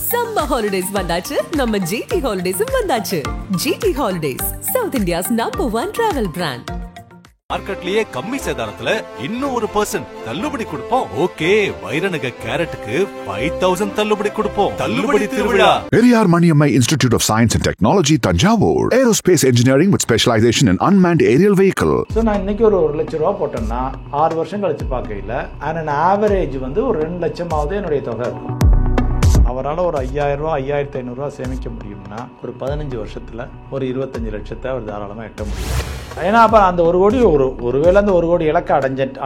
Summer holidays வந்தாச்சு, நம்ம GT Holidays வந்தாச்சு. GT Holidays, South India's #1 travel brand. மார்க்கெட்லயே கம்மி சேதாரத்துல இன்னும் 1% தள்ளுபடி கொடுப்போம். ஓகே, வைரநக கேரட்டுக்கு 5000 தள்ளுபடி கொடுப்போம். தள்ளுபடி திருவிழா. Periyar Maniammai Institute of Science and Technology, Tanjavur. Aerospace Engineering with specialization in unmanned aerial vehicle. So நான் இன்னைக்கு ஒரு 1 லட்ச ரூபா போட்டேன்னா 6 வருஷம் கழிச்சு பார்க்கையில் அண்ட் ஆவரேஜ் வந்து ஒரு 2 லட்சமாவது என்னுடைய தொகை இருக்கும். அவரால் ஒரு 5000 ரூபா 5500 சேமிக்க முடியும்னா ஒரு 15 வருஷத்தில் ஒரு 25 லட்சத்தை அவர் தாராளமாக எட்ட முடியும். ஏன்னா அப்போ அந்த 1 கோடி ஒருவேளை அந்த 1 கோடி இலக்கை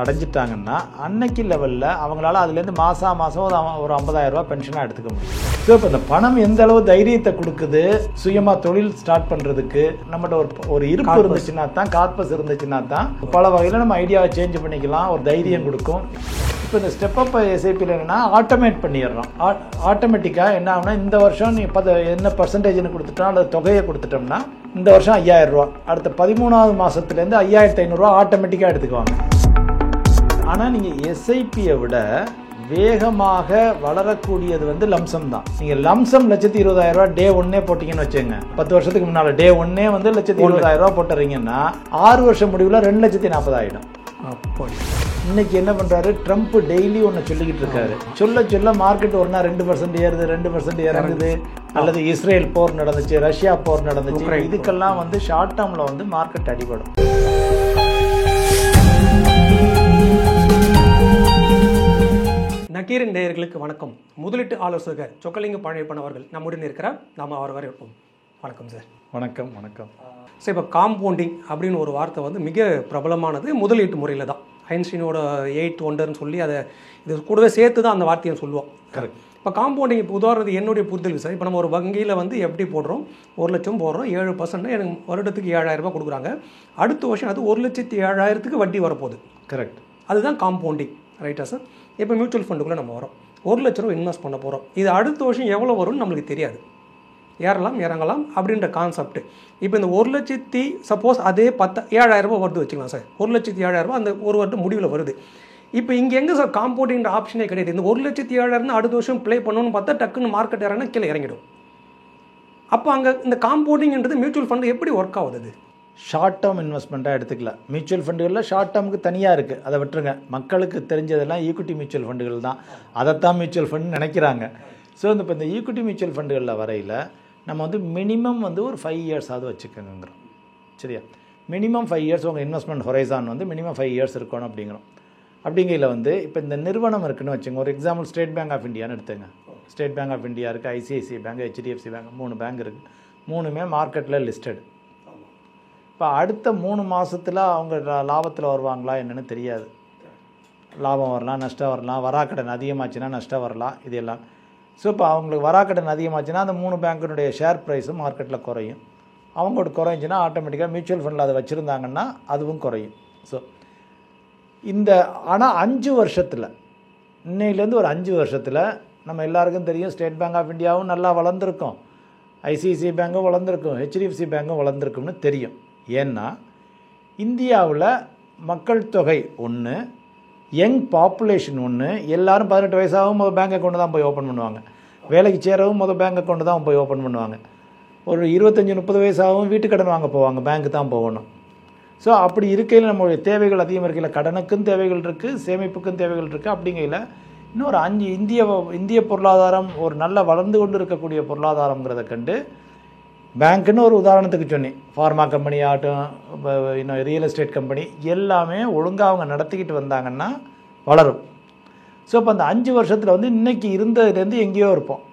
அடைஞ்சிட்டாங்கன்னா அன்னைக்கு லெவலில் அவங்களால அதுலேருந்து மாதம் ஒரு 50000 ரூபா பென்ஷனாக எடுத்துக்க முடியும். ஸோ இப்போ இந்த பணம் எந்த அளவு தைரியத்தை கொடுக்குது, சுயமாக தொழில் ஸ்டார்ட் பண்ணுறதுக்கு நம்மகிட்ட ஒரு இருப்பு இருந்துச்சுன்னா தான், கார்பஸ் இருந்துச்சுன்னா தான் பல வகையில் நம்ம ஐடியாவை சேஞ்ச் பண்ணிக்கலாம், ஒரு தைரியம் கொடுக்கும். இப்போ இந்த ஸ்டெப் அப் எஸ்ஐபியில் என்னென்னா ஆட்டோமேட் பண்ணிடுறோம். ஆட்டோமேட்டிக்காக என்ன ஆகுனா, இந்த வருஷம் நீ என்ன பர்சன்டேஜ்னு கொடுத்துட்டோம் அல்லது தொகையை கொடுத்துட்டோம்னா இந்த வருஷம் 5000 ரூபா, அடுத்த 13வது மாதத்துலேருந்து 5500 ஆட்டோமேட்டிக்காக எடுத்துக்குவாங்க. ஆனால் நீங்கள் எஸ்ஐபியை விட வேகமாக வளரக்கூடியது வந்து லம்சம் தான். நீங்கள் லம்சம் 1,20,000 ரூபா டே 1 போட்டிங்கன்னு வச்சுங்க, 10 வருஷத்துக்கு முன்னால் டே 1 வந்து 1,20,000 ரூபா போட்டுறீங்கன்னா 6 வருஷம் முடிவில் 2,40,000 ஆகிடும். இன்னைக்கு என்ன பண்றாரு, ட்ரம்ப் டெய்லி ஒன்று சொல்லிக்கிட்டு இருக்காரு. சொல்ல மார்க்கெட் ஒரு நாள் 2% ஏறுது, 2% இறங்குது, அல்லது இஸ்ரேல் போர் நடந்துச்சு, ரஷ்யா போர் நடந்துச்சு, இதுக்கெல்லாம் வந்து ஷார்ட் டேர்ம்ல வந்து மார்க்கெட் அடிபடும். நக்கீரன் நேயர்களுக்கு வணக்கம். முதலீட்டு ஆலோசகர் சொக்கலிங்க பழனியப்பன் அவர்கள் நம்முடன் இருக்கிறார். நாம் அவர் வரவேற்போம். வணக்கம் சார். வணக்கம். சார், இப்போ காம்பவுண்டிங் அப்படின்னு ஒரு வார்த்தை வந்து மிக பிரபலமானது முதலீட்டு முறையில் தான். ஐன்ஸ்டீனோட 8 ஒண்டர்னு சொல்லி அதை இது கூடவே சேர்த்து தான் அந்த வார்த்தையை சொல்லுவோம். கரெக்ட். இப்போ காம்பவுண்டிங், இப்போ உதாரணத்துக்கு என்னுடைய புரிதல் சார், இப்போ நம்ம ஒரு வங்கியில் வந்து எப்படி போடுறோம், 1 லட்சம் போடுறோம், 7% எனக்கு வருடத்துக்கு 7000 ரூபாய் கொடுக்குறாங்க. அடுத்த வருஷம் அது 1,07,000 வட்டி வரப்போகுது. கரெக்ட். அதுதான் காம்பவுண்டிங், ரைட்டா சார்? இப்போ மியூச்சுவல் ஃபண்டுக்குள்ளே நம்ம வரோம், 1 லட்ச ரூபா இன்வெஸ்ட் பண்ண போகிறோம். இது அடுத்த வருஷம் எவ்வளோ வரும்னு நம்மளுக்கு தெரியாது, ஏறலாம் இறங்கலாம் அப்படின்ற கான்செப்ட். இப்போ இந்த 1,00,000 சப்போஸ் அதே 7,000 ரூபா வருது வச்சுக்கலாம் சார், 1,07,000 ரூபா அந்த ஒரு வருடம் முடிவில் வருது. இப்போ இங்கே எங்கே சார் காம்பவுண்டிங் ஆப்ஷனே கிடையாது. இந்த 1,07,000 அடுத்த வருஷம் ப்ளே பண்ணணும்னு பார்த்தா டக்குன்னு மார்க்கெட் இறங்கினா கீழே இறங்கிடும். அப்போ அங்கே இந்த காம்பவுண்டிங்ன்றது மியூச்சுவல் ஃபண்டு எப்படி ஒர்க் ஆகுது? ஷார்ட் டேர்ம் இன்வெஸ்ட்மெண்ட்டாக எடுத்துக்கலாம். மியூச்சுவல் ஃபண்டுகளில் ஷார்ட் டேர்முக்கு தனியாக இருக்குது, அதை விட்டுருங்க. மக்களுக்கு தெரிஞ்சதெல்லாம் ஈக்விட்டி மியூச்சுவல் ஃபண்டுகள் தான், அதைத்தான் மியூச்சுவல் ஃபண்டு நினைக்கிறாங்க. ஸோ இப்போ இந்த ஈக்விட்டி மியூச்சுவல் ஃபண்டுகளில் வரையில் நம்ம வந்து மினிமம் வந்து ஒரு 5 இயர்ஸாவது வச்சுக்கோங்கிறோம். சரியா? மினிமம் 5 இயர்ஸ் உங்கள் இன்வெஸ்ட்மெண்ட் ஹொரைசான் வந்து மினிமம் 5 இயர்ஸ் இருக்கணும் அப்படிங்கிறோம். அப்படிங்கையில் வந்து இப்போ இந்த நிறுவனம் இருக்குன்னு வச்சுங்க, ஒரு எக்ஸாம்பிள் ஸ்டேட் பேங்க் ஆஃப் இந்தியான்னு எடுத்துங்க. ஸ்டேட் பேங்க் ஆஃப் இந்தியா இருக்குது, ICICI bank, HDFC bank, 3 bank இருக்குது. 3மே மார்க்கெட்டில் லிஸ்டட். இப்போ அடுத்த 3 மாதத்தில் அவங்க லாபத்தில் வருவாங்களா என்னென்னு தெரியாது. லாபம் வரலாம், நஷ்டம் வரலாம், வராக்கடன் அதிகமாச்சுன்னா நஷ்டம் வரலாம், இது எல்லாம். ஸோ இப்போ அவங்களுக்கு வராக்கடன் அதிகமாச்சுன்னா அந்த 3 பேங்க்கினுடைய ஷேர் ப்ரைஸும் மார்க்கெட்டில் குறையும். அவங்களோட குறைஞ்சின்னா ஆட்டோமேட்டிக்காக மியூச்சுவல் ஃபண்டில் அதை வச்சுருந்தாங்கன்னா அதுவும் குறையும். ஸோ இந்த ஆனால் 5 வருஷத்தில், இன்னையிலேருந்து ஒரு 5 வருஷத்தில் நம்ம எல்லாருக்கும் தெரியும், ஸ்டேட் பேங்க் ஆஃப் இந்தியாவும் நல்லா வளர்ந்துருக்கும், ஐசிஐசிஐ பேங்க்கும் வளர்ந்துருக்கும், ஹெச்டிஎஃப்சி பேங்க்கும் வளர்ந்துருக்கும்னு தெரியும். ஏன்னா இந்தியாவில் மக்கள் தொகை ஒன்று, யங் பாப்புலேஷன் ஒன்று, எல்லோரும் 18 வயசாகவும் பேங்க் அக்கௌண்ட் தான் போய் ஓப்பன் பண்ணுவாங்க, வேலைக்கு சேரவும் பேங்க் அக்கௌண்ட் தான் போய் ஓப்பன் பண்ணுவாங்க, ஒரு 25-30 வயசாகவும் வீட்டு கடன் வாங்க போவாங்க, பேங்க்கு தான் போகணும். ஸோ அப்படி இருக்கையில் நம்மளுடைய தேவைகள் அதிகமாக இருக்கையில் கடனுக்கும் தேவைகள் இருக்குது, சேமிப்புக்கும் தேவைகள் இருக்குது. அப்படிங்கையில் இன்னொரு 5 இந்திய பொருளாதாரம் ஒரு நல்ல வளர்ந்து கொண்டு இருக்கக்கூடிய பொருளாதாரங்கிறத கண்டு பேங்க்குன்னு ஒரு உதாரணத்துக்கு சொன்னேன், ஃபார்மா கம்பெனி ஆகட்டும், இன்னும் ரியல் எஸ்டேட் கம்பெனி எல்லாமே ஒழுங்காக அவங்க நடத்திக்கிட்டு வந்தாங்கன்னா வளரும். ஸோ இப்போ அந்த 5 வருஷத்தில் வந்து இன்றைக்கி இருந்ததுலேருந்து எங்கேயோ இருப்போம்.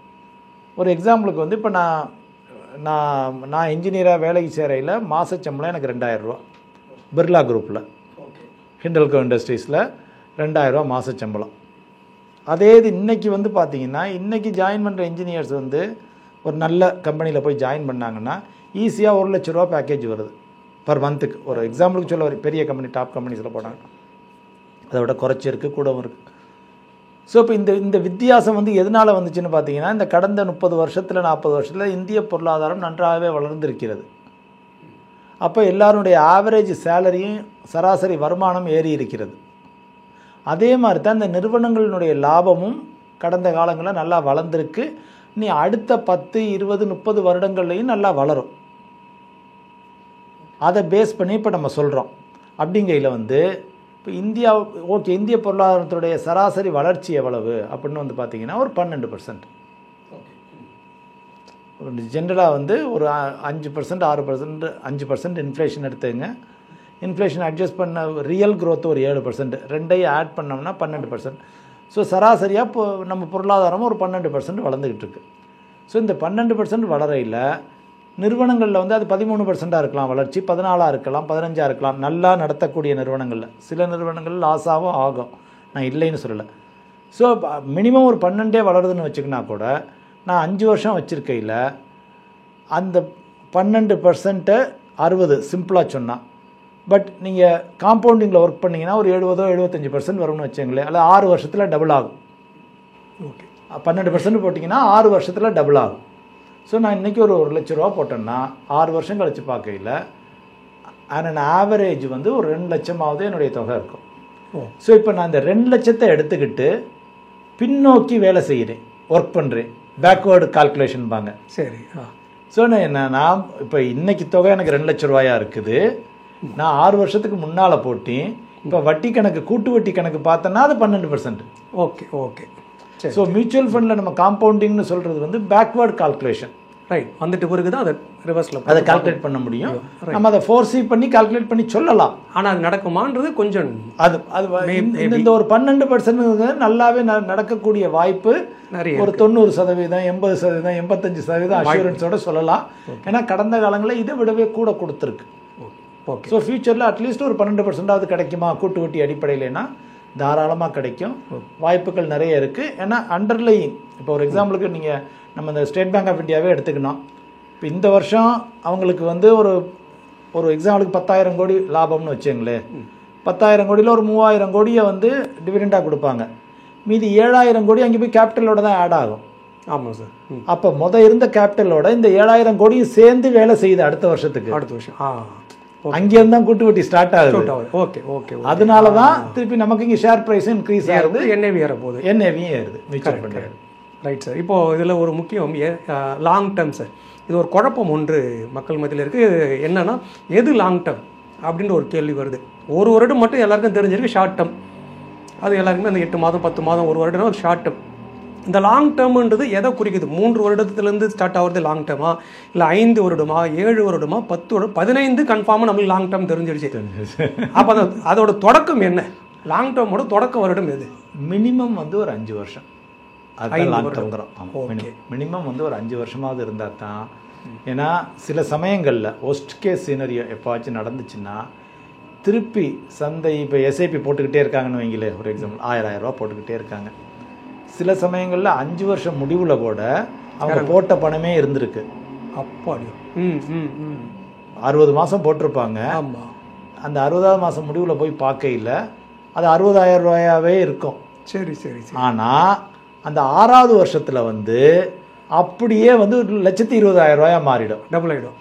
ஒரு எக்ஸாம்பிளுக்கு வந்து இப்போ நான் இன்ஜினியராக வேலைக்கு சேரையில் மாத சம்பளம் எனக்கு 2000 ரூபா, பிர்லா குரூப்பில் ஹிண்டல்கோ இண்டஸ்ட்ரீஸில் 2000 ரூபா மாத சம்பளம். அதே இது இன்றைக்கி வந்து பார்த்திங்கன்னா, இன்றைக்கி ஜாயின் பண்ணுற இன்ஜினியர்ஸ் வந்து ஒரு நல்ல கம்பெனியில் போய் ஜாயின் பண்ணாங்கன்னா ஈஸியாக 1 லட்ச ரூபா பேக்கேஜ் வருது பர் மந்த்துக்கு. ஒரு எக்ஸாம்பிளுக்கு சொல்ல, ஒரு பெரிய கம்பெனி, டாப் கம்பெனிஸில் போனாங்க, அதை விட குறைச்சி இருக்குது, கூடவும் இருக்குது. ஸோ இப்போ இந்த வித்தியாசம் வந்து எதனால் வந்துச்சுன்னு பார்த்தீங்கன்னா, இந்த கடந்த 30 வருஷத்தில் 40 வருஷத்தில் இந்திய பொருளாதாரம் நன்றாகவே வளர்ந்துருக்கிறது. அப்போ எல்லாருடைய ஆவரேஜ் சேலரியும் சராசரி வருமானம் ஏறி இருக்கிறது. அதே மாதிரி தான் இந்த நிறுவனங்களினுடைய லாபமும் கடந்த காலங்களில் நல்லா வளர்ந்துருக்கு. நீ அடுத்த 10, 20, 30 வருடங்கள்லையும் நல்லா வளரும். அதை பேஸ் பண்ணி இப்போ நம்ம சொல்கிறோம். அப்படிங்கையில் வந்து இப்போ இந்தியா ஓகே, இந்திய பொருளாதாரத்துடைய சராசரி வளர்ச்சி எவ்வளவு அப்படின்னு வந்து பார்த்தீங்கன்னா ஒரு 12%. ஜென்ரலாக வந்து ஒரு 5%, 6%, 5% இன்ஃப்ளேஷன் எடுத்துங்க. இன்ஃப்ளேஷன் அட்ஜஸ்ட் பண்ண ரியல் க்ரோத் ஒரு 7%, ரெண்டையும் ஆட் பண்ணோம்னா 12%. ஸோ சராசரியாக இப்போ நம்ம பொருளாதாரம் ஒரு 12% வளர்ந்துக்கிட்டு இருக்கு. ஸோ இந்த 12% வளரையில் நிறுவனங்களில் வந்து அது 13% இருக்கலாம் வளர்ச்சி, 14 இருக்கலாம், 15 இருக்கலாம், நல்லா நடத்தக்கூடிய நிறுவனங்களில். சில நிறுவனங்கள் லாஸாகவும் ஆகும், நான் இல்லைன்னு சொல்லலை. ஸோ மினிமம் ஒரு 12 வளருதுன்னு வச்சுக்கினா கூட நான் 5 வருஷம் வச்சுருக்கையில் அந்த 12% 60 சிம்பிளாக சொன்னால், பட் நீங்கள் காம்பவுண்டிங்கில் ஒர்க் பண்ணிங்கன்னா ஒரு 70-75% வரும்னு வச்சுங்களேன். அல்ல 6 வருஷத்தில் டபுள் ஆகும். ஓகே, 12% போட்டிங்கன்னா 6 வருஷத்தில் டபுள் ஆகும். ஸோ நான் இன்றைக்கி ஒரு 1 லட்ச ரூபா போட்டேன்னா 6 வருஷம் கழித்து பார்க்கையில் அண்ட் ஆவரேஜ் வந்து ஒரு 2 லட்சமாவது என்னுடைய தொகை இருக்கும். ஸோ இப்போ நான் இந்த 2 லட்சத்தை எடுத்துக்கிட்டு பின்னோக்கி வேலை செய்கிறேன், ஒர்க் பண்ணுறேன், பேக்வேர்டு கால்குலேஷன் பாங்க. சரி. ஸோ நான் இப்போ இன்னைக்கு தொகை எனக்கு 2 லட்ச ரூபாயா இருக்குது. நான் 6 வருஷத்துக்கு முன்னால் போட்டேன். இப்போ வட்டி கணக்கு, கூட்டு வட்டி கணக்கு பார்த்தோன்னா அது 12%. Okay okay. ஸோ மியூச்சுவல் ஃபண்டில் நம்ம காம்பவுண்டிங்னு சொல்கிறது வந்து பேக்வேர்டு கால்குலேஷன். ரைட், வந்துட்டு பிறகு தான் அதை ரிவர்ஸில் அதை கால்குலேட் பண்ண முடியும். நம்ம அதை ஃபோர்ஸி பண்ணி கால்குலேட் பண்ணி சொல்லலாம். ஆனால் அது நடக்குமான்றது கொஞ்சம் அது இந்த ஒரு 12% நல்லாவே நடக்கக்கூடிய வாய்ப்பு ஒரு 90%, 80%, 85% அஷூரன்ஸோட சொல்லலாம். ஏன்னா கடந்த காலங்களில் இதை விடவே கூட கொடுத்துருக்கு. ஓகே. ஸோ ஃபியூச்சரில் அட்லீஸ்ட் ஒரு 12% கிடைக்குமா கூட்டு வட்டி அடிப்படையிலனா தாராளமாக கிடைக்கும், வாய்ப்புகள் நிறைய இருக்குது. ஏன்னா அண்டர்லையிங், இப்போ ஒரு எக்ஸாம்பிளுக்கு நீங்கள் நம்ம இந்த ஸ்டேட் பேங்க் ஆஃப் இந்தியாவே எடுத்துக்கணும். இப்போ இந்த வருஷம் அவங்களுக்கு வந்து ஒரு எக்ஸாம்பிளுக்கு 10,000 கோடி லாபம்னு வச்சுங்களேன். 10,000 கோடியில் ஒரு 3,000 கோடியை வந்து டிவிடெண்டாக கொடுப்பாங்க. மீதி 7,000 கோடி அங்கே போய் கேபிட்டலோட தான் ஆட் ஆகும். ஆமாம் சார். அப்போ இருந்த கேபிட்டலோட இந்த 7,000 கோடியும் சேர்ந்து வேலை செய்யுது அடுத்த வருஷத்துக்கு. அடுத்த வருஷம் அங்கேருந்து தான் கூட்டு வட்டி ஸ்டார்ட் ஆகுது. Okay okay. அதனால தான் திருப்பி நமக்கு இங்கே ஷேர் ப்ரைஸ் இன்க்ரீஸ் ஆகுது, என்ஏவி ஏற போகுது, என்ஏவியும் ஏறுது மியூச்சுவல் ஃபண்ட். Right sir. இப்போது இதில் ஒரு முக்கியம் லாங் டேர்ம் சார். இது ஒரு குழப்பம் ஒன்று மக்கள் மத்தியில் இருக்குது. என்னன்னா எது லாங் டேர்ம் அப்படின்ற ஒரு கேள்வி வருது. ஒரு வருடம் மட்டும் எல்லாருக்கும் தெரிஞ்சிருக்கு ஷார்ட் டேர்ம். அது எல்லாருக்குமே அந்த 8 மாதம் 10 மாதம் ஒரு வருடம் ஒரு ஷார்ட் டேர்ம். இந்த லாங் டேர்ம்ன்றது எதை குறிக்குது? 3 வருடத்துலேருந்து ஸ்டார்ட் ஆகிறது லாங் டேர்மா, இல்லை 5 வருடமா, 7 வருடமா, 10 வருடம், 15 கன்ஃபார்மாக நம்மளுக்கு லாங் டேர்ம் தெரிஞ்சிடுச்சு. அப்போ அதோட தொடக்கம் என்ன? லாங் டேர்மோட தொடக்க வருடம் எது? மினிமம் வந்து ஒரு 5 வருஷம். அது லாங் டேர்ம்ங்கிறோம். மினிமம் வந்து ஒரு 5 வருஷமாவது இருந்தால் தான். ஏன்னா சில சமயங்களில் ஒஸ்ட் கேஸ் சீனரியோ எப்போவாச்சும் நடந்துச்சுன்னா திருப்பி சந்தை இப்போ எஸ்ஐபி போட்டுக்கிட்டே இருக்காங்கன்னு வைங்களே, ஒரு எக்ஸாம்பிள் 1000 ரூபா போட்டுக்கிட்டே இருக்காங்க. சில சமயங்களில் 5 வருஷம் முடிவில் கூட அவங்க போட்ட பணமே இருந்திருக்கு. அப்பாடி 60 மாதம் போட்டிருப்பாங்க. அந்த 60ஆவது மாதம் முடிவில் போய் பார்க்கையில் அது 60,000 ரூபாயாவே இருக்கும். சரி சரி. ஆனால் அந்த 6ஆவது வருஷத்தில் வந்து அப்படியே வந்து 1,20,000 ரூபாயா மாறிடும், டபுள் ஆகிடும்.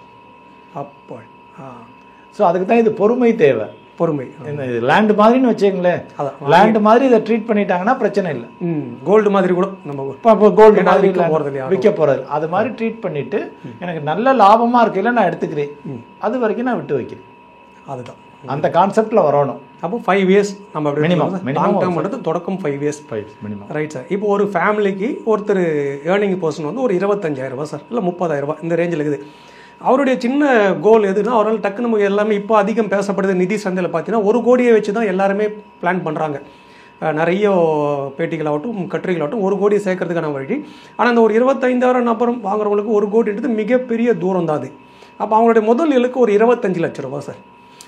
அப்பா. ஸோ அதுக்கு தான் இது பொறுமை தேவை. பொறுமை. லேண்ட் மாதிரின்னு வச்சுங்களேன், லேண்ட் மாதிரி இதை ட்ரீட் பண்ணிட்டாங்கன்னா பிரச்சனை இல்லை. கோல்டு மாதிரி கூட நம்ம கோல்டு மாதிரி விற்க போறது, அது மாதிரி ட்ரீட் பண்ணிட்டு எனக்கு நல்ல லாபமா இருக்கையில நான் எடுத்துக்கிறேன், அது வரைக்கும் நான் விட்டு வைக்கிறேன். அதுதான் அந்த கான்செப்ட்ல வரணும். அப்போ 5 இயர்ஸ் நம்ம மினிமம் தொடக்கம் 5 இயர்ஸ் மினிமம். Right sir. இப்போ ஒரு ஃபேமிலிக்கு ஒருத்தர் ஏர்னிங் பர்சன் வந்து ஒரு 25,000 ரூபாய் சார், இல்லை 30,000 ரூபாய் இந்த ரேஞ்சில் இருக்குது. அவருடைய சின்ன கோல் எதுனா, அவரால் டக்குன்னு நமக்கு எல்லாமே இப்போ அதிகம் பேசப்படுது நிதி சந்தையில் பார்த்தீங்கன்னா 1 கோடியை வச்சு தான் எல்லாருமே பிளான் பண்ணுறாங்க. நிறைய பேட்டிகளாகட்டும் கட்டுரைகளாகட்டும் 1 கோடி சேர்க்கறதுக்கான வழி. ஆனால் அந்த ஒரு 25,000 நபரும் வாங்குறவங்களுக்கு 1 கோடின்றது மிகப்பெரிய தூரம் தான் அது. அப்போ அவங்களுடைய முதல் இலக்கு ஒரு 25 லட்ச ரூபா சார்.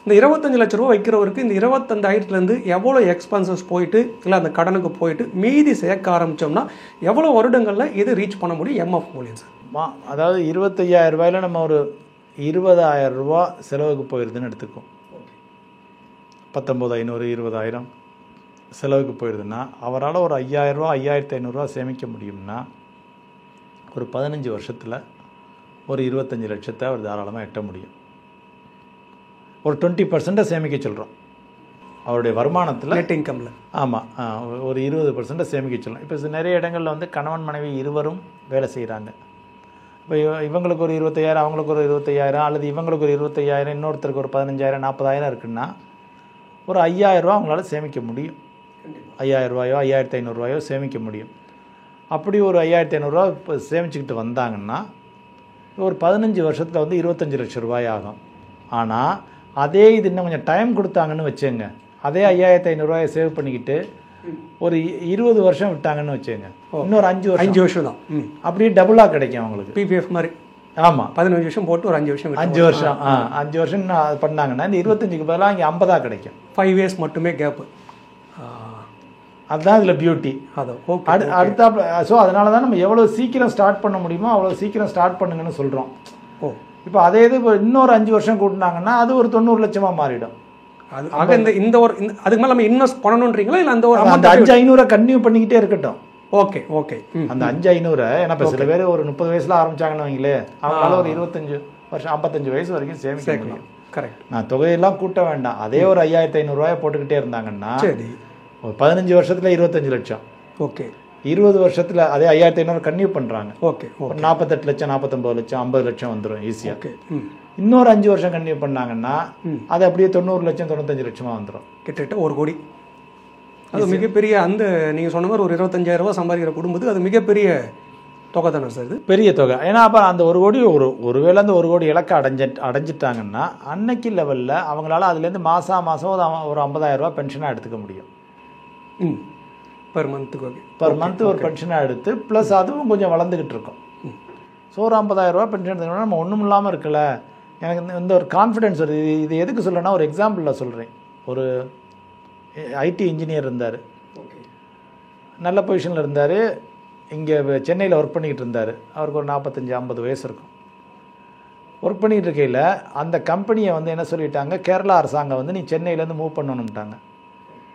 இந்த 25 லட்ச ரூபா வைக்கிறவருக்கு இந்த 25,000லேருந்து எவ்வளோ எக்ஸ்பென்சஸ் போயிட்டு இல்லை அந்த கடனுக்கு போயிட்டு மீதி சேர்க்க ஆரம்பித்தோம்னா எவ்வளோ வருடங்களில் இது ரீச் பண்ண முடியும் எம்எஃப் மூலியம் சார்? அதாவது 25,000 ரூபாயில் நம்ம ஒரு 20,000 ரூபா செலவுக்கு போயிடுதுன்னு எடுத்துக்கோம். 19,500 20,000 செலவுக்கு போயிடுதுன்னா அவரால் ஒரு 5,000 ரூபா 5,500 ரூபா சேமிக்க முடியும்னா ஒரு 15 வருஷத்தில் ஒரு 25 லட்சத்தை அவர் தாராளமாக எட்ட முடியும். ஒரு 20% சேமிக்க சொல்கிறோம். அவருடைய வருமானத்தில் நெட் இன்கமில். ஆமாம், ஒரு 20% சேமிக்க சொல்லலாம். இப்போ நிறைய இடங்களில் வந்து கணவன் மனைவி இருவரும் வேலை செய்கிறாங்க. இப்போ இவங்களுக்கு ஒரு 25,000, அவங்களுக்கு ஒரு 25,000, அல்லது இவங்களுக்கு ஒரு 25,000, இன்னொருத்தருக்கு ஒரு 15,000, 40,000 இருக்குன்னா ஒரு 5,000 ரூபா அவங்களால சேமிக்க முடியும். 5,000 ரூபாயோ 5,500 ரூபாயோ சேமிக்க முடியும். அப்படி ஒரு 5,500 ரூபா இப்போ சேமிச்சுக்கிட்டு வந்தாங்கன்னா ஒரு 15 வருஷத்தில் வந்து 25 லட்சம் ரூபாய் ஆகும். ஆனால் அதே இது இன்னும் கொஞ்சம் டைம் கொடுத்தாங்கன்னு வச்சுங்க, அதே 5,500 ரூபாயை சேவ் பண்ணிக்கிட்டு ஒரு 20 வருஷம் விட்டாங்கன்னு வச்சுங்க, இன்னொரு 5 வருஷம் தான் அப்படியே டபுளாக கிடைக்கும் அவங்களுக்கு. பிபிஎஃப் மாதிரி. ஆமாம், 15 வருஷம் போட்டு ஒரு 5 வருஷம் 5 வருஷம் 5 வருஷம் பண்ணாங்கன்னா இந்த 25க்கு பதிலாக இங்கே 50 கிடைக்கும். 5 இயர்ஸ் மட்டுமே கேப்பு. அதுதான் இதில் பியூட்டி. அடுத்தாப்புல ஸோ அதனால தான் நம்ம எவ்வளோ சீக்கிரம் ஸ்டார்ட் பண்ண முடியுமோ அவ்வளோ சீக்கிரம் ஸ்டார்ட் பண்ணுங்கன்னு சொல்கிறோம். இப்போ அதே இது இப்போ இன்னொரு 5 வருஷம் கூட்டினாங்கன்னா அது ஒரு 90 லட்சமாக மாறிடும். ஆக இந்த ஒரு அதுக்கு மேலே நம்ம இன்வெஸ்ட் பண்ணணுன்றீங்களா இல்லை அந்த ஒரு அந்த 5,500 கன்டினியூ பண்ணிக்கிட்டே இருக்கட்டும். Okay okay. அந்த 5,500 ஏன்னா இப்போ சில பேர் ஒரு 30 வயசில் ஆரம்பிச்சாங்கன்னு வைங்களே, அவங்களால ஒரு 25 வருஷம் 55 வயசு வரைக்கும் சேமிக்க முடியும். கரெக்ட். நான் தொகையெல்லாம் கூட்ட வேண்டாம், அதே ஒரு 5,500 ரூபாயை போட்டுக்கிட்டே இருந்தாங்கன்னா சரி ஒரு 15 வருஷத்தில் 25 லட்சம். ஓகே. 20 வருஷத்தில் அதே 5,500 கன்டினியூ பண்ணுறாங்க. ஓகே. ஒரு 48 லட்சம் 49 லட்சம் 50 லட்சம் வந்துடும் ஈஸியாக. ஓகே. இன்னொரு 5 வருஷம் கன்டினியூ பண்ணாங்கன்னா அது அப்படியே 90 லட்சம் 95 லட்சமாக வந்துடும். கிட்டத்தட்ட 1 கோடி. அது மிகப்பெரிய அந்த நீங்கள் சொன்ன மாதிரி ஒரு 25,000 ரூபா சம்பாதிக்கிற குடும்பத்துக்கு அது மிகப்பெரிய தொகை தானே சார்? இது பெரிய தொகை. ஏன்னா அப்போ அந்த 1 கோடி ஒருவேளை அந்த 1 கோடி இலக்கை அடைஞ்சிட்டாங்கன்னா அன்னைக்கு லெவலில் அவங்களால அதுலேருந்து மாதம் ஒரு 50,000 ரூபா பென்ஷனாக எடுத்துக்க முடியும். பர் மந்த்துக்கு. பர் மந்த் ஒரு பென்ஷனாக எடுத்து ப்ளஸ் அதுவும் கொஞ்சம் வளர்ந்துக்கிட்டு இருக்கும். ஸோ ஒரு 50,000 ரூபா பென்ஷன் எடுத்துக்கணும்னா நம்ம ஒன்றும் இல்லாமல் இருக்கல. எனக்கு இந்த ஒரு கான்ஃபிடென்ஸ் வருது. இது எதுக்கு சொல்கிறேன்னா ஒரு எக்ஸாம்பிளில் சொல்கிறேன். ஒரு ஐடி இன்ஜினியர் இருந்தார், நல்ல பொசிஷனில் இருந்தார், இங்கே சென்னையில் ஒர்க் பண்ணிக்கிட்டு இருந்தார். அவருக்கு ஒரு 45-50 வயசு இருக்கும். ஒர்க் பண்ணிக்கிட்டு இருக்கையில் அந்த கம்பெனியை வந்து என்ன சொல்லிட்டாங்க, கேரளா அரசாங்கம் வந்து நீ சென்னையிலேருந்து மூவ் பண்ணணும்ட்டாங்க.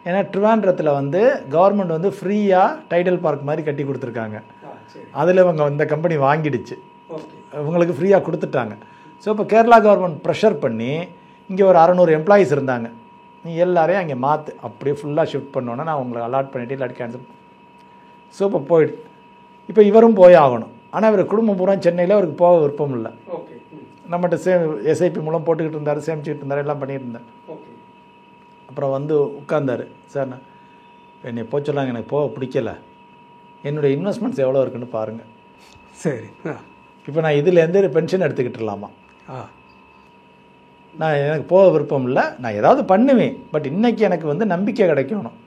ஏன்னா ட்ரிவாண்ட்ரத்தில் வந்து கவர்மெண்ட் வந்து ஃப்ரீயாக டைடல் பார்க் மாதிரி கட்டி கொடுத்துருக்காங்க. அதில் இவங்க இந்த கம்பெனி வாங்கிடுச்சு, இவங்களுக்கு ஃப்ரீயாக கொடுத்துட்டாங்க. ஸோ இப்போ கேரளா கவர்மெண்ட் ப்ரெஷர் பண்ணி இங்கே ஒரு 600 எம்ப்ளாயீஸ் இருந்தாங்க, நீ எல்லாரையும் அங்கே மாற்று, அப்படியே ஃபுல்லாக ஷிஃப்ட் பண்ணோன்னா நான் உங்களை அலாட் பண்ணிவிட்டு இல்லாட்டி கேன்சல். ஸோ இப்போ போயிடு. இப்போ இவரும் போய் ஆகணும். ஆனால் இவர் குடும்பம் பூரா சென்னையில் அவருக்கு போக விருப்பம் இல்லை. நம்மகிட்ட எஸ்ஐபி மூலம் போட்டுக்கிட்டு இருந்தார், சேமிச்சுக்கிட்டு இருந்தார், எல்லாம் பண்ணிகிட்டு இருந்தார். அப்புறம் வந்து உட்கார்ந்தார். சார் நான் என்னை போக சொல்லாங்க, எனக்கு போக பிடிக்கல, என்னுடைய இன்வெஸ்ட்மெண்ட்ஸ் எவ்வளோ இருக்குன்னு பாருங்கள். சரி, இப்போ நான் இதுலேருந்து பென்ஷன் எடுத்துக்கிட்டுலாமா? நான் எனக்கு போக விருப்பம் இல்லை, நான் ஏதாவது பண்ணுவேன், பட் இன்றைக்கி எனக்கு வந்து நம்பிக்கை கிடைக்கணும்.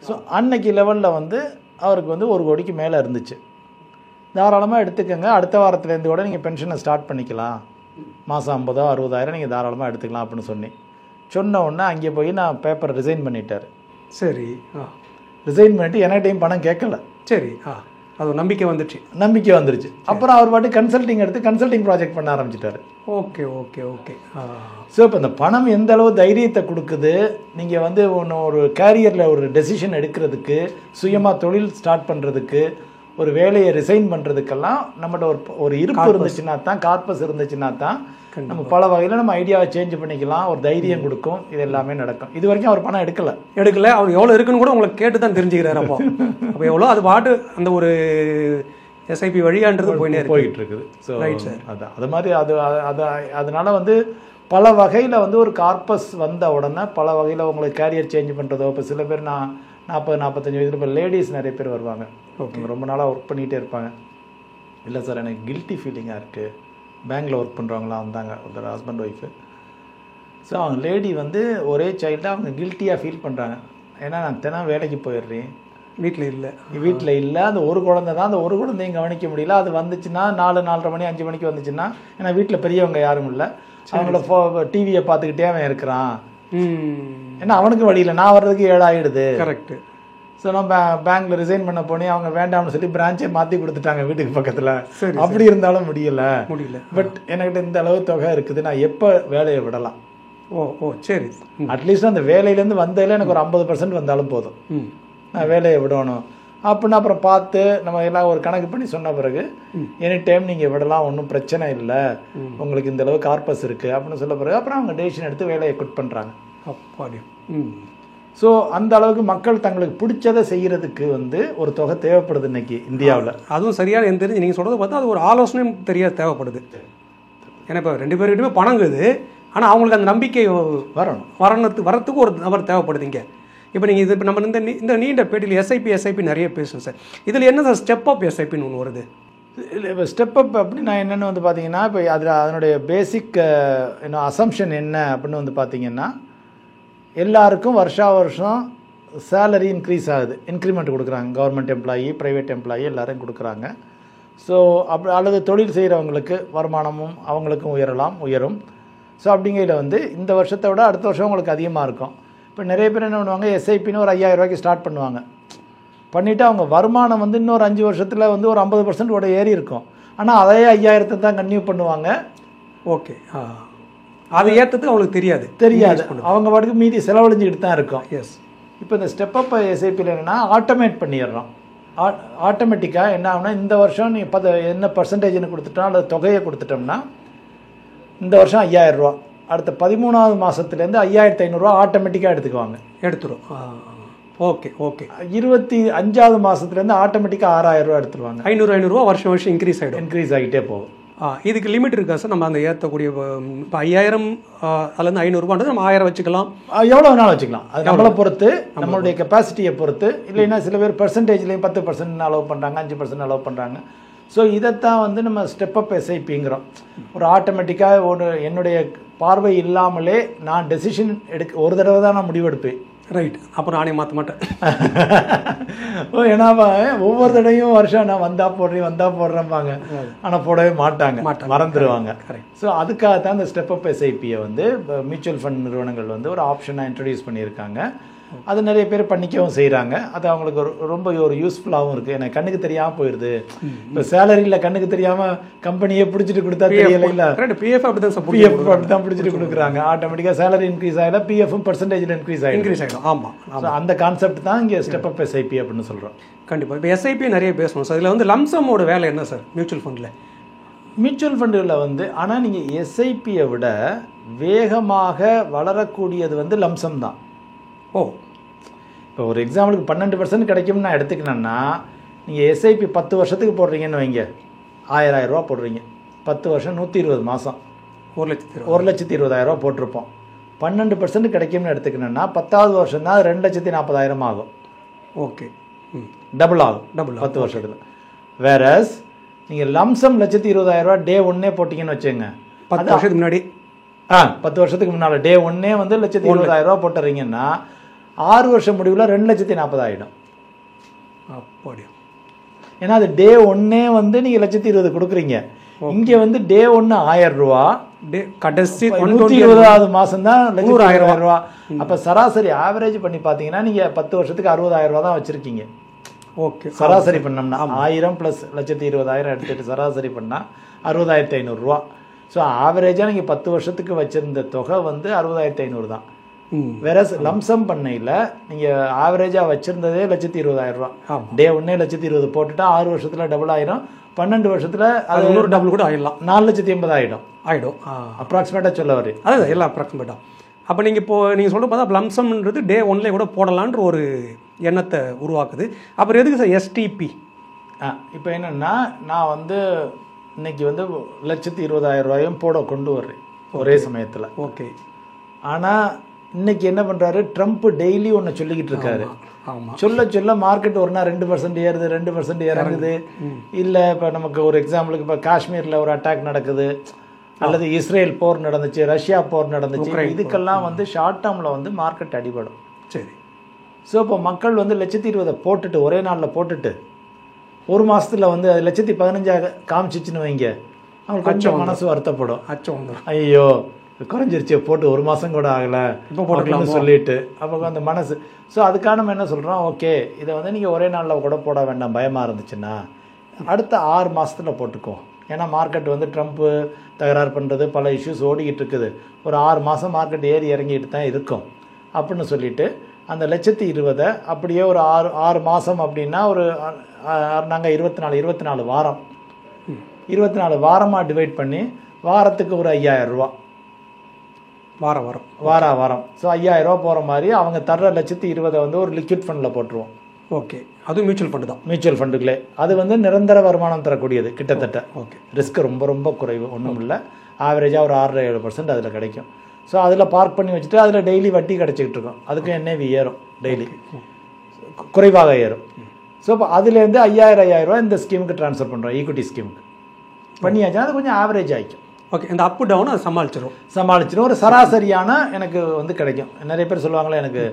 ஸோ அன்னைக்கு லெவலில் வந்து அவருக்கு வந்து 1 கோடிக்கு மேலே இருந்துச்சு. தாராளமாக எடுத்துக்கோங்க, அடுத்த வாரத்துலேருந்து கூட நீங்கள் பென்ஷனை ஸ்டார்ட் பண்ணிக்கலாம், மாதம் 50,000 60,000 நீங்கள் தாராளமாக எடுத்துக்கலாம் அப்படின்னு சொன்ன உடனே அங்கே போய் நான் பேப்பரை ரிசைன் பண்ணிட்டார். சரி, ரிசைன் பண்ணிவிட்டு எனக்கிட்டையும் பணம் கேட்கல. சரி, அது நம்பிக்கை வந்துருச்சு. அப்புறம் அவர் பாட்டு கன்சல்டிங் எடுத்து கன்சல்டிங் ப்ராஜெக்ட் பண்ண ஆரம்பிச்சிட்டாரு. Okay okay okay. ஸோ இப்போ இந்த பணம் எந்த அளவு தைரியத்தை கொடுக்குது, நீங்கள் வந்து ஒரு கேரியரில் ஒரு டெசிஷன் எடுக்கிறதுக்கு, சுயமாக தொழில் ஸ்டார்ட் பண்ணுறதுக்கு, ஒரு வேலையை ரிசைன் பண்ணுறதுக்கெல்லாம் நம்மகிட்ட ஒரு இருப்பு இருந்துச்சுன்னா தான், கார்பஸ் இருந்துச்சுன்னா தான் நம்ம பல வகையில் நம்ம ஐடியாவை சேஞ்ச் பண்ணிக்கலாம், ஒரு தைரியம் கொடுக்கும், இது எல்லாமே நடக்கும். இது வரைக்கும் அவர் பணம் எடுக்கல, அவர் எவ்வளோ இருக்குன்னு கூட உங்களுக்கு கேட்டு தான் தெரிஞ்சுக்கிறாரு. அப்போ எவ்வளோ அது பாட்டு அந்த ஒரு எஸ்ஐபி வழியான்றது போயிட்டு இருக்குது. ஸோ அதான் அது மாதிரி அதனால வந்து பல வகையில் வந்து ஒரு கார்பஸ் வந்த உடனே பல வகையில் உங்களுக்கு கேரியர் சேஞ்ச் பண்ணுறதோ, இப்போ சில பேர் நான் 40-45 வயதில் இப்போ லேடிஸ் நிறைய பேர் வருவாங்க, ரொம்ப நாளாக ஒர்க் பண்ணிகிட்டே இருப்பாங்க. இல்லை சார் எனக்கு கில்ட்டி ஃபீலிங்காக இருக்குது, பேங்கில் ஒர்க் பண்ணுறவங்களாம் வந்தாங்க, ஒரு ஹஸ்பண்ட் ஒய்ஃபு. ஸோ அவங்க லேடி வந்து ஒரே சைல்டாக அவங்க கில்ட்டியாக ஃபீல் பண்ணுறாங்க. ஏன்னா நான் தினம் வேலைக்கு போயிடுறேன், வீட்டில் இல்லை, அந்த ஒரு குழந்தை தான், அந்த ஒரு குழந்தையும் கவனிக்க முடியல. அது வந்துச்சுன்னா 4-4:30 மணி 5 மணிக்கு வந்துச்சுன்னா, ஏன்னா வீட்டில் பெரியவங்க யாரும் இல்லை, அவங்கள டிவியை பார்த்துக்கிட்டே அவன் இருக்கிறான். ஏன்னா அவனுக்கு வழியில் நான் வர்றதுக்கு 7 ஆகிடுது. கரெக்டு. ஸோ நம்ம பேங்க்ல ரிசைன் பண்ண போனேன், அவங்க வேண்டாம்னு சொல்லி பிரான்ச்சே மாற்றி கொடுத்துட்டாங்க வீட்டுக்கு பக்கத்தில். அப்படி இருந்தாலும் முடியல. பட் என்கிட்ட இந்த அளவு தொகை இருக்குது, நான் எப்போ வேலையை விடலாம்? சரி, அட்லீஸ்ட் அந்த வேலையிலேருந்து வந்ததில் எனக்கு ஒரு 50% வந்தாலும் போதும், நான் வேலையை விடணும் அப்படின்னு அப்புறம் பார்த்து நம்ம எல்லாம் ஒரு கணக்கு பண்ணி சொன்ன பிறகு எனி டைம் நீங்கள் விடலாம், ஒன்றும் பிரச்சனை இல்லை, உங்களுக்கு இந்த அளவு கார்பஸ் இருக்குது அப்படின்னு சொல்ல பிறகு அப்புறம் அவங்க டெசிஷன் எடுத்து வேலையை குட் பண்ணுறாங்க. அப்பாடி. ஸோ அந்த அளவுக்கு மக்கள் தங்களுக்கு பிடிச்சதை செய்கிறதுக்கு வந்து ஒரு தொகை தேவைப்படுது இன்னைக்கு இந்தியாவில். அதுவும் சரியான எனக்கு தெரிஞ்சு நீங்கள் சொல்கிறது பார்த்தா அது ஒரு ஆலோசனையும் தெரியாது தேவைப்படுது. ஏன்னா இப்போ 2 பேர்கிட்டயுமே பணங்குது, ஆனால் அவங்களுக்கு அந்த நம்பிக்கை வரத்துக்கு ஒரு நபர் தேவைப்படுது. இங்கே இப்போ நீங்கள் இது இப்போ நம்ம இந்த நீண்ட பேட்டியில் எஸ்ஐபி நிறைய பேசுவோம் சார். இதில் என்ன சார் ஸ்டெப் அப் எஸ்ஐபின்னு ஒன்று வருது? இல்லை, இப்போ ஸ்டெப் அப் அப்படின்னா என்னென்னு வந்து பார்த்தீங்கன்னா, இப்போ அதில் அதனுடைய பேசிக் அசம்ஷன் என்ன அப்படின்னு வந்து பார்த்தீங்கன்னா, எல்லாருக்கும் வருஷம் சேலரி இன்க்ரீஸ் ஆகுது, இன்க்ரிமெண்ட் கொடுக்குறாங்க. கவர்மெண்ட் எம்ப்ளாயி, ப்ரைவேட் எம்ப்ளாயி எல்லாரும் கொடுக்குறாங்க. ஸோ அல்லது தொழில் செய்கிறவங்களுக்கு வருமானமும் அவங்களுக்கும் உயரும். ஸோ அப்படிங்கையில் வந்து இந்த வருஷத்தை விட அடுத்த வருஷம் உங்களுக்கு அதிகமாக இருக்கும். இப்போ நிறைய பேர் என்ன பண்ணுவாங்க, எஸ்ஐபின்னு ஒரு 5000 ரூபாய்க்கு ஸ்டார்ட் பண்ணுவாங்க. பண்ணிவிட்டு அவங்க வருமானம் வந்து இன்னொரு 5 வருஷத்தில் வந்து ஒரு 50% ஏறி இருக்கும். ஆனால் அதே 5000 தான் கன்டினியூ பண்ணுவாங்க. ஓகே, அதை ஏற்றதுக்கு அவங்களுக்கு தெரியாது. அவங்க பாட்டுக்கு மீதி செலவழிஞ்சிக்கிட்டு தான் இருக்கும். எஸ். இப்போ இந்த ஸ்டெப் அப் எஸ்ஐபியில் என்னென்னா ஆட்டோமேட் பண்ணிடுறோம். ஆட்டோமேட்டிக்காக என்ன ஆகுனா, இந்த வருஷம் நீ என்ன பர்சன்டேஜ்னு கொடுத்துட்டோம் அல்லது தொகையை கொடுத்துட்டோம்னா, இந்த வருஷம் 5000 ரூபா, அடுத்த 13வது மாதத்துலேருந்து 5500 ரூபா ஆட்டோமேட்டிக்காக எடுத்துரும். ஓகே. 25வது மாதத்துலேருந்து ஆட்டோமேட்டிக்காக 6000 ரூபா எடுத்துருவாங்க. 500 ரூபா வருஷம் இன்க்ரீஸ் ஆகிட்டே போகும். இதுக்கு லிமிட் இருக்கா சார்? நம்ம அந்த ஏற்றக்கூடிய இப்போ 5000 அதுலேருந்து 500 ரூபான்றது நம்ம 1000 வச்சுக்கலாம், எவ்வளோ வேணாலும் வச்சுக்கலாம். அது நம்மளை பொறுத்து, நம்மளுடைய கெப்பாசிட்டியை பொறுத்து. இல்லைன்னா சில பேர் பர்சன்டேஜ்லேயும் 10% அலோவ் பண்ணுறாங்க, 5% அலோவ் பண்ணுறாங்க. ஸோ இதைத்தான் வந்து நம்ம ஸ்டெப் அப் எஸ்ஐபிங்கிறோம். ஒரு ஆட்டோமேட்டிக்காக என்னுடைய பார்வை இல்லாமலே நான் டெசிஷன் ஒரு தடவை தான் நான் முடிவெடுப்பேன். ரைட். அப்புறம் நானே மாற்ற மாட்டேன். ஏன்னா ஒவ்வொரு தடையும் வருஷம் நான் வந்தா போடுறேன்பாங்க, ஆனால் போடவே மாட்டாங்க, மறந்துடுவாங்க. ஸோ அதுக்காகத்தான் இந்த ஸ்டெப் அப் எஸ்ஐபியை வந்து மியூச்சுவல் ஃபண்ட் நிறுவனங்கள் வந்து ஒரு ஆப்ஷனாக இன்ட்ரடியூஸ் பண்ணியிருக்காங்க. அது நிறைய பேர் பண்ணிக்கவும் செய்கிறாங்க. அது அவங்களுக்கு ரொம்ப ஒரு யூஸ்ஃபுல்லாகவும் இருக்குது. எனக்கு கண்ணுக்கு தெரியாமல் போயிடுது. இப்போ சேலரியில் கண்ணுக்கு தெரியாமல் கம்பெனியே பிடிச்சிட்டு கொடுத்தா தெரியல. பிஎஃப் அப்படி தான் பிடிச்சிட்டு கொடுக்குறாங்க. ஆட்டோமேட்டிக்காக சேலரி இன்க்ரீஸ் ஆகிடும், பிஎஃப்பும் பர்சன்டேஜில் இன்க்ரீஸ் ஆகிடும். ஆமாம், அந்த கான்செப்ட் தான் இங்கே ஸ்டெப் அப் எஸ்ஐபி அப்படின்னு சொல்கிறோம். கண்டிப்பாக. இப்போ எஸ்ஐபி நிறைய பேசணும் சார். இதில் வந்து லம்சமோட வேலை என்ன சார் மியூச்சுவல் ஃபண்டில்? மியூச்சுவல் ஃபண்டுகளில் வந்து ஆனால் நீங்கள் எஸ்ஐபியை விட வேகமாக வளரக்கூடியது வந்து லம்சம் தான். இப்போ ஒரு எக்ஸாம்பிளுக்கு 12% கிடைக்கும்னு நான் எடுத்துக்கினேன்னா, நீங்கள் எஸ்ஐபி 10 வருஷத்துக்கு போடுறீங்கன்னு வைங்க, 1000 ரூபா போடுறீங்க. 10 வருஷம் 120 மாதம் 1,20,000 ரூபா போட்டிருப்போம். 12% கிடைக்கும்னு எடுத்துக்கினேன்னா 10வது வருஷம் தான் 2,40,000 ஆகும். ஓகே, டபுள் ஆகும் 10 வருஷத்தில். வேறஸ் நீங்கள் லம்சம் 1,20,000 ரூபா டே 1 போட்டிங்கன்னு வச்சுங்க, 10 வருஷத்துக்கு முன்னாடி 10 வருஷத்துக்கு முன்னால் டே 1 வந்து 1,20,000 ரூபா போட்டுறீங்கன்னா 6 வருஷம் முடிவில் 2,40,000 ஆகிடும். அப்படியா? ஏன்னா அது டே 1 வந்து நீங்கள் 1,20,000 கொடுக்குறீங்க. இங்கே வந்து டே 1 1000 ரூபா, கடைசி 120வது மாதம் தான் 1,00,000 ரூபா. அப்போ சராசரி ஆவரேஜ் பண்ணி பார்த்தீங்கன்னா நீங்கள் 10 வருஷத்துக்கு 60,000 ரூபா தான் வச்சுருக்கீங்க. ஓகே, சராசரி பண்ணோம்னா 1000 + 1,20,000 எடுத்துகிட்டு சராசரி பண்ணால் 60,500 ரூபா. ஸோ ஆவரேஜாக நீங்கள் 10 வருஷத்துக்கு வச்சுருந்த தொகை வந்து 60,500 தான். வேற லம்சம் பண்ணையில் நீங்கள் ஆவரேஜாக வச்சுருந்ததே 1,20,000 ரூபா. டே 1 1,20,000 போட்டுட்டா 6 வருஷத்தில் டபுள் ஆயிரும். 12 வருஷத்தில் அது இன்னொரு டபுள் கூட ஆயிடலாம். 4,80,000 ஆகிடும். அப்ராக்சிமேட்டாக சொல்ல வரும். அதான் எல்லாம் அப்ராக்சிமேட்டாக. அப்போ நீங்கள் நீங்கள் சொல்ல பார்த்தா லம்சம்ன்றது டே 1 கூட போடலான்ற ஒரு எண்ணத்தை உருவாக்குது. அப்புறம் எதுக்கு சார் எஸ்டிபி? இப்போ என்னென்னா, நான் வந்து இன்னைக்கு வந்து 1,20,000 ரூபாயும் கொண்டு வர்றேன் ஒரே சமயத்தில். ஓகே. ஆனால் இன்னைக்கு என்ன பண்ணுறாரு, ட்ரம்ப் டெய்லி ஒன்று சொல்லிக்கிட்டு இருக்காரு. சொல்ல மார்க்கெட் ஒரு நாள் 2% ஏறுது, 2% இறங்குது. இல்லை இப்போ நமக்கு ஒரு எக்ஸாம்பிளுக்கு இப்போ காஷ்மீரில் ஒரு அட்டாக் நடக்குது, அல்லது இஸ்ரேல் போர் நடந்துச்சு, ரஷ்யா போர் நடந்துச்சு. இதுக்கெல்லாம் வந்து ஷார்ட் டேர்மில் வந்து மார்க்கெட் அடிபடும். சரி. ஸோ இப்போ மக்கள் வந்து 1,20,000 போட்டுட்டு ஒரே நாளில் போட்டுட்டு ஒரு மாதத்தில் வந்து அது 1,15,000 காமிச்சிச்சுன்னு வைங்க, அவங்களுக்கு கொஞ்சம் மனசு வருத்தப்படும். ஐயோ குறைஞ்சிருச்சு, போட்டு ஒரு மாதம் கூட ஆகலை அப்படின்னு சொல்லிட்டு அப்போ அந்த மனசு. ஸோ அதுக்காக நம்ம என்ன சொல்கிறோம், ஓகே இதை வந்து நீங்கள் ஒரே நாளில் கூட போட வேண்டாம், பயமாக இருந்துச்சுன்னா அடுத்த 6 மாதத்தில் போட்டுக்கோ. ஏன்னா மார்க்கெட் வந்து ட்ரம்ப்பு தகராறு பண்ணுறது, பல இஷ்யூஸ் ஓடிக்கிட்டு இருக்குது. ஒரு 6 மாதம் மார்க்கெட் ஏறி இறங்கிட்டு தான் இருக்கும் அப்படின்னு சொல்லிட்டு அந்த 1,20,000 அப்படியே ஒரு 6 மாதம் அப்படின்னா ஒரு நாங்கள் 24 வாரம் 24 வாரமாக டிவைட் பண்ணி வாரத்துக்கு ஒரு 5,000 ரூபா வாரம். ஸோ 5000 ரூபா போகிற மாதிரி அவங்க தர்ற 1,20,000 வந்து ஒரு லிக்விட் ஃபண்டில் போட்டுருவோம். ஓகே, அது மியூச்சுவல் ஃபண்டு தான். மியூச்சுவல் ஃபண்டுகளே அது வந்து நிரந்தர வருமானம் தரக்கூடியது கிட்டத்தட்ட. ஓகே, ரிஸ்க் ரொம்ப ரொம்ப குறைவு, ஒன்றும் இல்லை. ஆவரேஜாக ஒரு 6-7% அதில் கிடைக்கும். ஸோ அதில் பார்க் பண்ணி வச்சுட்டு அதில் டெய்லி வட்டி கிடச்சிக்கிட்டு இருக்கோம். அதுக்கு NAV ஏறும், டெய்லி குறைவாக ஏறும். ஸோ இப்போ அதுலேருந்து 5000 ரூபா இந்த ஸ்கீமுக்கு ட்ரான்ஸ்ஃபர் பண்ணுறோம், ஈக்விட்டி ஸ்கீமுக்கு பண்ணியாச்சுன்னா அது கொஞ்சம் ஆவரேஜ் ஆகிக்கும். ஓகே, இந்த அப் டவுன் அது சமாளிச்சிடும். ஒரு சராசரியான எனக்கு வந்து கிடைக்கும். நிறைய பேர் சொல்லுவாங்களே எனக்கு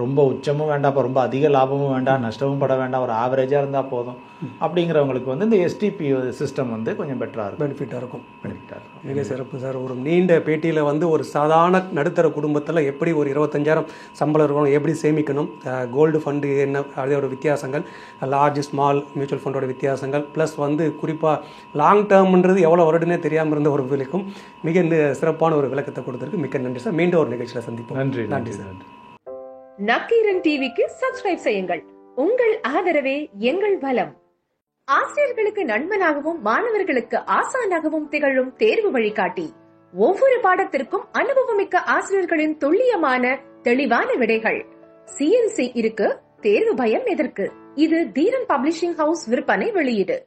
ரொம்ப உச்சமும் வேண்டாம், ரொம்ப அதிக லாபமும் வேண்டாம், நஷ்டமும் பட வேண்டாம், ஒரு ஆவரேஜாக இருந்தால் போதும் அப்படிங்கிறவங்களுக்கு வந்து இந்த STP சிஸ்டம் வந்து கொஞ்சம் பெட்டராக இருக்கும், பெனிஃபிட்டாக இருக்கும். மிக சிறப்பு சார். ஒரு நீண்ட பேட்டியில் வந்து ஒரு சாதாரண நடுத்தர குடும்பத்தில் எப்படி ஒரு 25,000 சம்பளம் இருக்கணும், எப்படி சேமிக்கணும், கோல்டு ஃபண்டு என்ன அதோட வித்தியாசங்கள், லார்ஜ் ஸ்மால் மியூச்சுவல் ஃபண்டோட வித்தியாசங்கள், ப்ளஸ் வந்து குறிப்பாக லாங் டேர்ம்ன்றது எவ்வளோ வருடனே தெரியாமல் இருந்த ஒரு விலைக்கும் மிக சிறப்பான ஒரு விளக்கத்தை கொடுத்துருக்கு. மிக்க நன்றி சார். மீண்டும் ஒரு நிகழ்ச்சியில் சந்திப்போம். நன்றி சார். நக்கீரன் டிவிக்கு சப்ஸ்கிரைப் செய்யுங்கள். உங்கள் ஆதரவே எங்கள் பலம். ஆசிரியர்களுக்கு நண்பனாகவும் மாணவர்களுக்கு ஆசானாகவும் திகழும் தேர்வு வழிகாட்டி. ஒவ்வொரு பாடத்திற்கும் அனுபவமிக்க ஆசிரியர்களின் துல்லியமான தெளிவான விடைகள். CNC இருக்கு, தேர்வு பயம் எதற்கு? இது தீரன் பப்ளிஷிங் ஹவுஸ் விற்பனை வெளியீடு.